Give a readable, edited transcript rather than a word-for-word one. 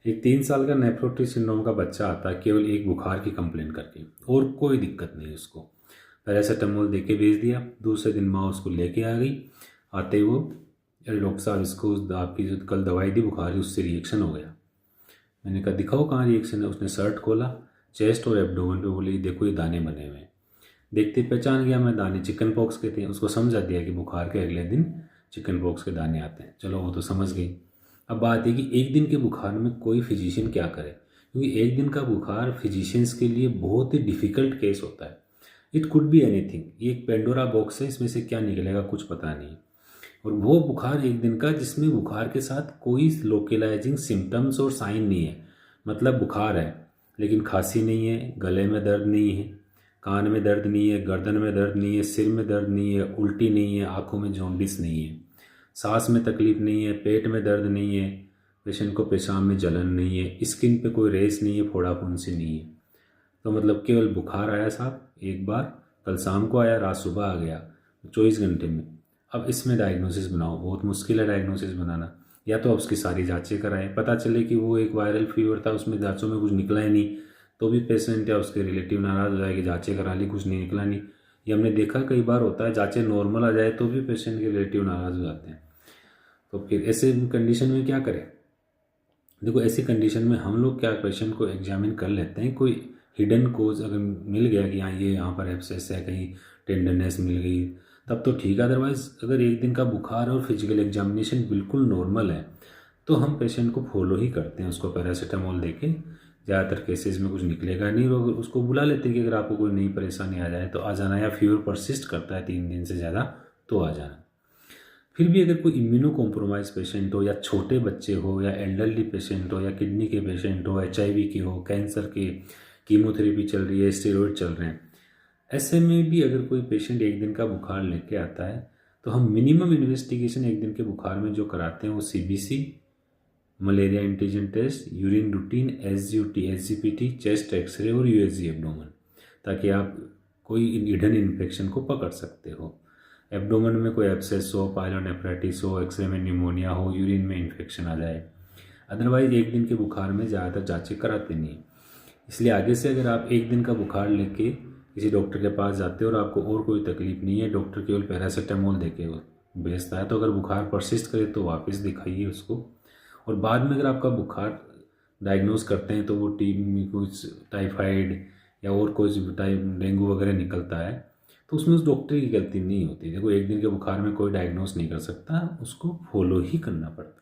एक 3 साल का नेफ्रोटिक सिंड्रोम का बच्चा आता है केवल एक बुखार की कंप्लेन करके, और कोई दिक्कत नहीं उसको। पैरासीटामोल दे के भेज दिया, दूसरे दिन माँ उसको लेके आ गई। आते ही वो, अरे डॉक्टर साहब इसको आपकी जो कल दवाई दी बुखार की उससे रिएक्शन हो गया। मैंने कहा दिखाओ कहाँ रिएक्शन है। उसने शर्ट खोला, चेस्ट और एब्डोमेन पे, बोली देखो ये दाने बने हुए हैं। देखते ही पहचान गया मैं, दाने चिकन पॉक्स के थे। उसको समझा दिया कि बुखार के अगले दिन चिकन पॉक्स के दाने आते हैं। चलो वो तो समझ गई। अब बात है कि एक दिन के बुखार में कोई फिजिशियन क्या करे, क्योंकि एक दिन का बुखार फिजिशियंस के लिए बहुत ही डिफ़िकल्ट केस होता है। इट कुड बी एनीथिंग, ये एक पेंडोरा बॉक्स है, इसमें से क्या निकलेगा कुछ पता नहीं। और वो बुखार एक दिन का जिसमें बुखार के साथ कोई लोकलाइजिंग सिम्टम्स और साइन नहीं है। मतलब बुखार है लेकिन खांसी नहीं है, गले में दर्द नहीं है, कान में दर्द नहीं है, गर्दन में दर्द नहीं है, सिर में दर्द नहीं है, उल्टी नहीं है, आँखों में जॉन्डिस नहीं है, सांस में तकलीफ नहीं है, पेट में दर्द नहीं है, पेशेंट को पेशाब में जलन नहीं है, स्किन पे कोई रेस नहीं है, फोड़ा फुंसी नहीं है। तो मतलब केवल बुखार आया साहब एक बार, कल शाम को आया, रात सुबह आ गया, 24 घंटे में। अब इसमें डायग्नोसिस बनाओ, बहुत मुश्किल है डायग्नोसिस बनाना। या तो अब उसकी सारी जांचें कराएं, पता चले कि वो एक वायरल फीवर था, उसमें जांचों में कुछ निकला ही नहीं, तो भी पेशेंट या उसके रिलेटिव नाराज़ हो जाए कि जांचें करा ली कुछ नहीं निकला नहीं। ये हमने देखा कई बार होता है, जांचें नॉर्मल आ जाए तो भी पेशेंट के रिलेटिव नाराज़ हो जाते हैं। तो फिर ऐसे कंडीशन में क्या करें? देखो ऐसी कंडीशन में हम लोग क्या पेशेंट को एग्जामिन कर लेते हैं, कोई हिडन कोज अगर मिल गया कि हाँ ये यहाँ पर एब्सेस है, कहीं टेंडरनेस मिल गई, तब तो ठीक है। अदरवाइज़ अगर एक दिन का बुखार और फिजिकल एग्जामिनेशन बिल्कुल नॉर्मल है तो हम पेशेंट को फॉलो ही करते हैं, उसको पैरासीटामोल देके। ज़्यादातर केसेस में कुछ निकलेगा नहीं, और उसको बुला लेते हैं कि अगर आपको कोई नई परेशानी आ जाए तो आ जाना, या फीवर परसिस्ट करता है 3 दिन से ज़्यादा तो आ जाना। फिर भी अगर कोई इम्यूनो कॉम्प्रोमाइज पेशेंट हो, या छोटे बच्चे हो, या एल्डरली पेशेंट हो, या किडनी के पेशेंट हो, HIV के हो, कैंसर के, कीमोथेरेपी चल रही है, स्टेरॉइड चल रहे हैं, ऐसे में भी अगर कोई पेशेंट एक दिन का बुखार लेके आता है तो हम मिनिमम इन्वेस्टिगेशन एक दिन के बुखार में जो कराते हैं वो CBC, malaria antigen test, urine routine, SGOT, SGPT, chest X ray और USG एब्डोमेन, ताकि आप कोई हिडन इन्फेक्शन को पकड़ सकते हो। एब्डोमेन में कोई एब्सेस हो, पायलोनेफ्राइटिस हो, एक्सरे में निमोनिया हो, यूरिन में इन्फेक्शन आ जाए। अदरवाइज एक दिन के बुखार में ज़्यादातर जांचें कराते नहीं। इसलिए आगे से अगर आप एक दिन का बुखार लेके किसी डॉक्टर के पास जाते हो और आपको और कोई तकलीफ नहीं है, डॉक्टर केवल पैरासीटामोल देके भेजता है, तो अगर बुखार परसिस्ट करे तो वापस दिखाइए उसको। और बाद में अगर आपका बुखार डायग्नोज करते हैं तो वो कुछ टाइफाइड या और कुछ डेंगू वगैरह निकलता है तो उसमें उस डॉक्टर की गलती नहीं होती। देखो एक दिन के बुखार में कोई डायग्नोज नहीं कर सकता, उसको फॉलो ही करना पड़ता है।